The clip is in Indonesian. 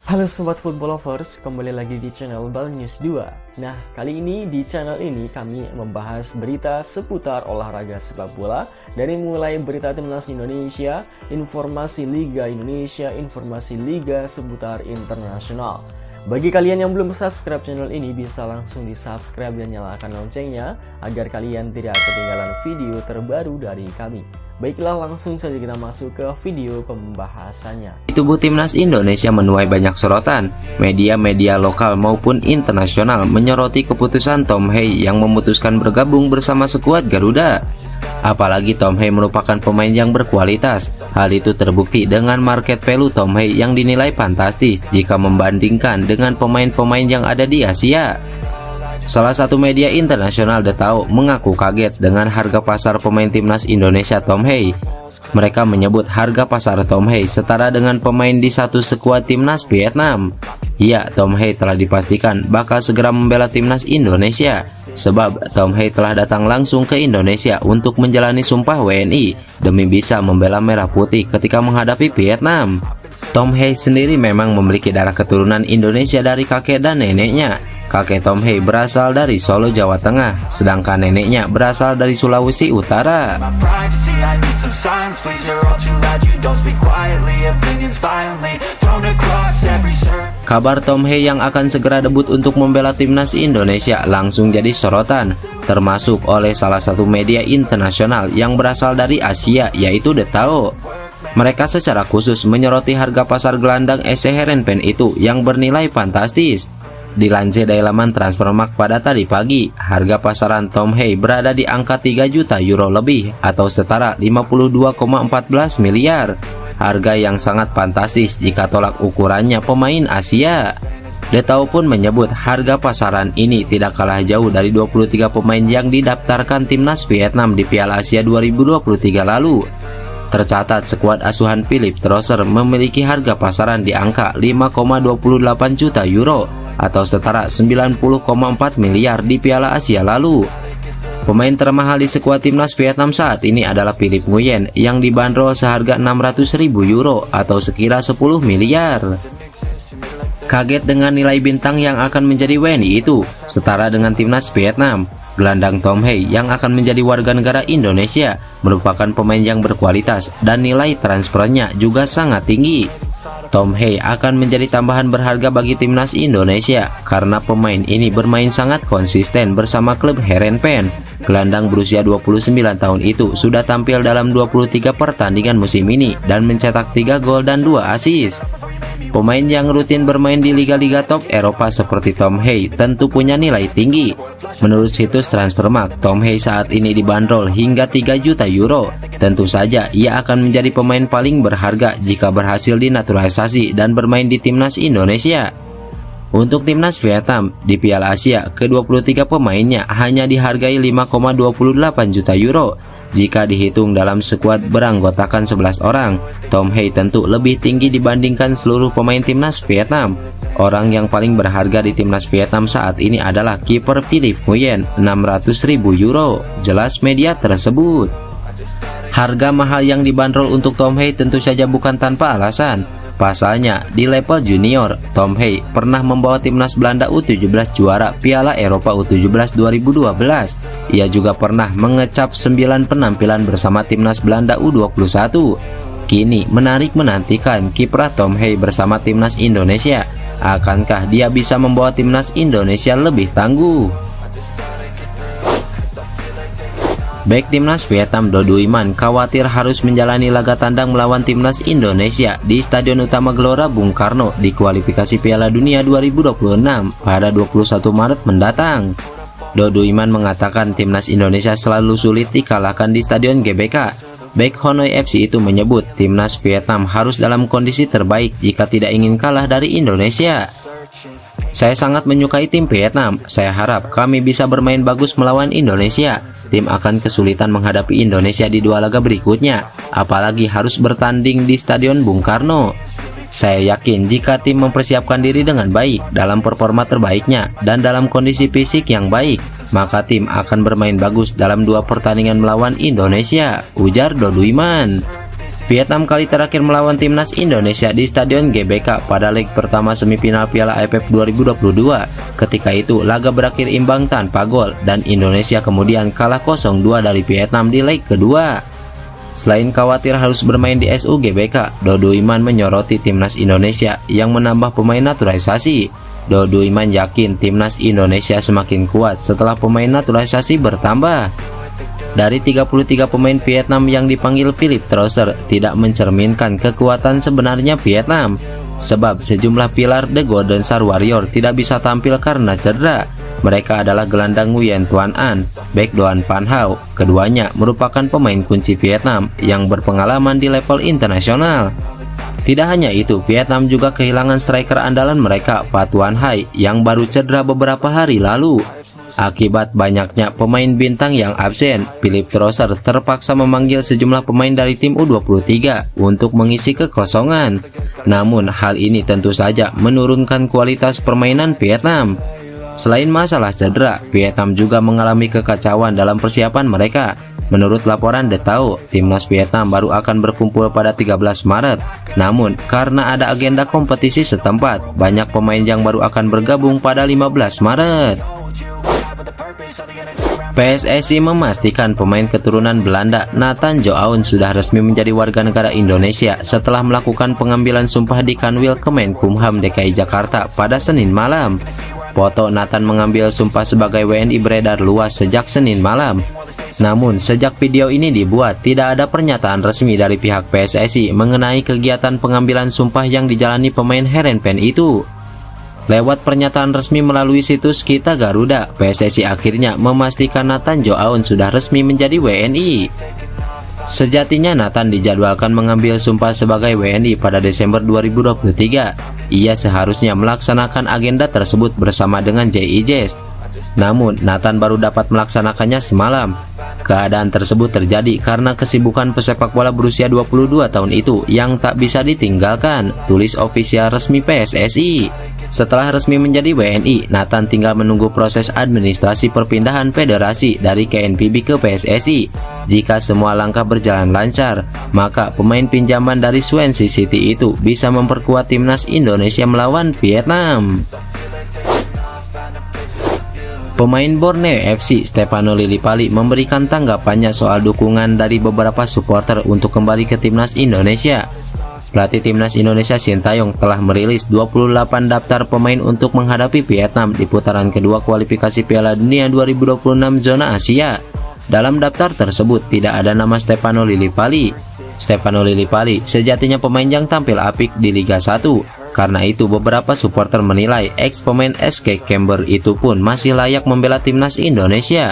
Halo Sobat Football Lovers, kembali lagi di channel Bal News 2. Nah, kali ini di channel ini kami membahas berita seputar olahraga sepak bola. Dari mulai berita timnas Indonesia, informasi Liga Indonesia, informasi Liga seputar internasional. Bagi kalian yang belum subscribe channel ini, bisa langsung di subscribe dan nyalakan loncengnya agar kalian tidak ketinggalan video terbaru dari kami. Baiklah, langsung saja kita masuk ke video pembahasannya. Tubuh timnas Indonesia menuai banyak sorotan. Media-media lokal maupun internasional menyoroti keputusan Tom Hei yang memutuskan bergabung bersama skuad Garuda. Apalagi Tom Hei merupakan pemain yang berkualitas. Hal itu terbukti dengan market value Tom Hei yang dinilai fantastis jika membandingkan dengan pemain-pemain yang ada di Asia. Salah satu media internasional The Tao mengaku kaget dengan harga pasar pemain timnas Indonesia Tom Hei. Mereka menyebut harga pasar Tom Hei setara dengan pemain di satu skuad timnas Vietnam. Ya, Tom Hei telah dipastikan bakal segera membela timnas Indonesia, sebab Tom Hei telah datang langsung ke Indonesia untuk menjalani sumpah WNI demi bisa membela merah putih ketika menghadapi Vietnam. Tom Hei sendiri memang memiliki darah keturunan Indonesia dari kakek dan neneknya. Kakek Tom Hei berasal dari Solo, Jawa Tengah, sedangkan neneknya berasal dari Sulawesi Utara. Kabar Tom Hei yang akan segera debut untuk membela timnas Indonesia langsung jadi sorotan, termasuk oleh salah satu media internasional yang berasal dari Asia, yaitu The Tao. Mereka secara khusus menyoroti harga pasar gelandang SC Heerenveen itu yang bernilai fantastis. Dilansir dari laman Transfermarkt pada tadi pagi, harga pasaran Tom Hei berada di angka 3 juta euro lebih atau setara 52,14 miliar. Harga yang sangat fantastis jika tolak ukurannya pemain Asia. The Tao pun menyebut harga pasaran ini tidak kalah jauh dari 23 pemain yang didaftarkan timnas Vietnam di Piala Asia 2023 lalu. Tercatat skuad asuhan Philipp Trosser memiliki harga pasaran di angka 5,28 juta euro atau setara 90,4 miliar di Piala Asia lalu. Pemain termahal di skuad timnas Vietnam saat ini adalah Philipp Nguyen yang dibanderol seharga 600.000 euro atau sekira 10 miliar. Kaget dengan nilai bintang yang akan menjadi WNI itu, setara dengan timnas Vietnam. Gelandang Tom Hei yang akan menjadi warga negara Indonesia merupakan pemain yang berkualitas dan nilai transfernya juga sangat tinggi. Tom Hei akan menjadi tambahan berharga bagi timnas Indonesia karena pemain ini bermain sangat konsisten bersama klub Heerenveen. Gelandang berusia 29 tahun itu sudah tampil dalam 23 pertandingan musim ini dan mencetak 3 gol dan 2 assist. Pemain yang rutin bermain di liga-liga top Eropa seperti Tom Hei tentu punya nilai tinggi. Menurut situs Transfermarkt, Tom Hei saat ini dibanderol hingga 3 juta euro. Tentu saja ia akan menjadi pemain paling berharga jika berhasil dinaturalisasi dan bermain di timnas Indonesia. Untuk timnas Vietnam, di Piala Asia, ke-23 pemainnya hanya dihargai 5,28 juta euro. Jika dihitung dalam skuad beranggotakan 11 orang, Tom Hei tentu lebih tinggi dibandingkan seluruh pemain timnas Vietnam. Orang yang paling berharga di timnas Vietnam saat ini adalah kiper Philipp Nguyen, 600.000 euro, jelas media tersebut. Harga mahal yang dibanderol untuk Tom Hei tentu saja bukan tanpa alasan. Pasalnya, di level junior, Tom Hei pernah membawa timnas Belanda U17 juara Piala Eropa U17 2012. Ia juga pernah mengecap 9 penampilan bersama timnas Belanda U21. Kini menarik menantikan kiprah Tom Hei bersama timnas Indonesia. Akankah dia bisa membawa timnas Indonesia lebih tangguh? Bek timnas Vietnam Do Duy Man khawatir harus menjalani laga tandang melawan timnas Indonesia di Stadion Utama Gelora Bung Karno di kualifikasi Piala Dunia 2026 pada 21 Maret mendatang. Do Duy Man mengatakan timnas Indonesia selalu sulit dikalahkan di Stadion GBK. Bek Hanoi FC itu menyebut timnas Vietnam harus dalam kondisi terbaik jika tidak ingin kalah dari Indonesia. Saya sangat menyukai tim Vietnam. Saya harap kami bisa bermain bagus melawan Indonesia. Tim akan kesulitan menghadapi Indonesia di 2 laga berikutnya, apalagi harus bertanding di Stadion Bung Karno. Saya yakin jika tim mempersiapkan diri dengan baik, dalam performa terbaiknya, dan dalam kondisi fisik yang baik, maka tim akan bermain bagus dalam 2 pertandingan melawan Indonesia, ujar Do Duy Man. Vietnam kali terakhir melawan timnas Indonesia di Stadion GBK pada leg pertama semifinal Piala AFF 2022. Ketika itu laga berakhir imbang tanpa gol dan Indonesia kemudian kalah 0-2 dari Vietnam di leg kedua. Selain khawatir harus bermain di SU GBK, Dodo Iman menyoroti timnas Indonesia yang menambah pemain naturalisasi. Dodo Iman yakin timnas Indonesia semakin kuat setelah pemain naturalisasi bertambah. Dari 33 pemain Vietnam yang dipanggil Philip Trosser tidak mencerminkan kekuatan sebenarnya Vietnam, sebab sejumlah pilar The Golden Star Warrior tidak bisa tampil karena cedera. Mereka adalah gelandang Nguyen Tuan An, bek Doan Phan Hau. Keduanya merupakan pemain kunci Vietnam yang berpengalaman di level internasional. Tidak hanya itu, Vietnam juga kehilangan striker andalan mereka, Phat Tuan Hai, yang baru cedera beberapa hari lalu. Akibat banyaknya pemain bintang yang absen, Philip Trosser terpaksa memanggil sejumlah pemain dari tim U23 untuk mengisi kekosongan. Namun hal ini tentu saja menurunkan kualitas permainan Vietnam. Selain masalah cedera, Vietnam juga mengalami kekacauan dalam persiapan mereka. Menurut laporan The Tao, timnas Vietnam baru akan berkumpul pada 13 Maret. Namun, karena ada agenda kompetisi setempat, banyak pemain yang baru akan bergabung pada 15 Maret. PSSI memastikan pemain keturunan Belanda Nathan Joaun sudah resmi menjadi warga negara Indonesia setelah melakukan pengambilan sumpah di Kanwil Kemenkumham DKI Jakarta pada Senin malam. Foto Nathan mengambil sumpah sebagai WNI beredar luas sejak Senin malam. Namun, sejak video ini dibuat, tidak ada pernyataan resmi dari pihak PSSI mengenai kegiatan pengambilan sumpah yang dijalani pemain Heerenveen itu. Lewat pernyataan resmi melalui situs Kita Garuda, PSSI akhirnya memastikan Nathan Joaun sudah resmi menjadi WNI. Sejatinya Nathan dijadwalkan mengambil sumpah sebagai WNI pada Desember 2023. Ia seharusnya melaksanakan agenda tersebut bersama dengan JIJS. Namun, Nathan baru dapat melaksanakannya semalam. Keadaan tersebut terjadi karena kesibukan pesepak bola berusia 22 tahun itu yang tak bisa ditinggalkan, tulis ofisial resmi PSSI. Setelah resmi menjadi WNI, Nathan tinggal menunggu proses administrasi perpindahan federasi dari KNPB ke PSSI. Jika semua langkah berjalan lancar, maka pemain pinjaman dari Swansea City itu bisa memperkuat timnas Indonesia melawan Vietnam. Pemain Borneo FC Stefano Lillipali memberikan tanggapannya soal dukungan dari beberapa supporter untuk kembali ke timnas Indonesia. Pelatih timnas Indonesia Sintayong telah merilis 28 daftar pemain untuk menghadapi Vietnam di putaran kedua kualifikasi Piala Dunia 2026 zona Asia. Dalam daftar tersebut tidak ada nama Stefano Lillipali. Stefano Lillipali sejatinya pemain yang tampil apik di Liga 1. Karena itu beberapa supporter menilai ex pemain SK Camber itu pun masih layak membela timnas Indonesia.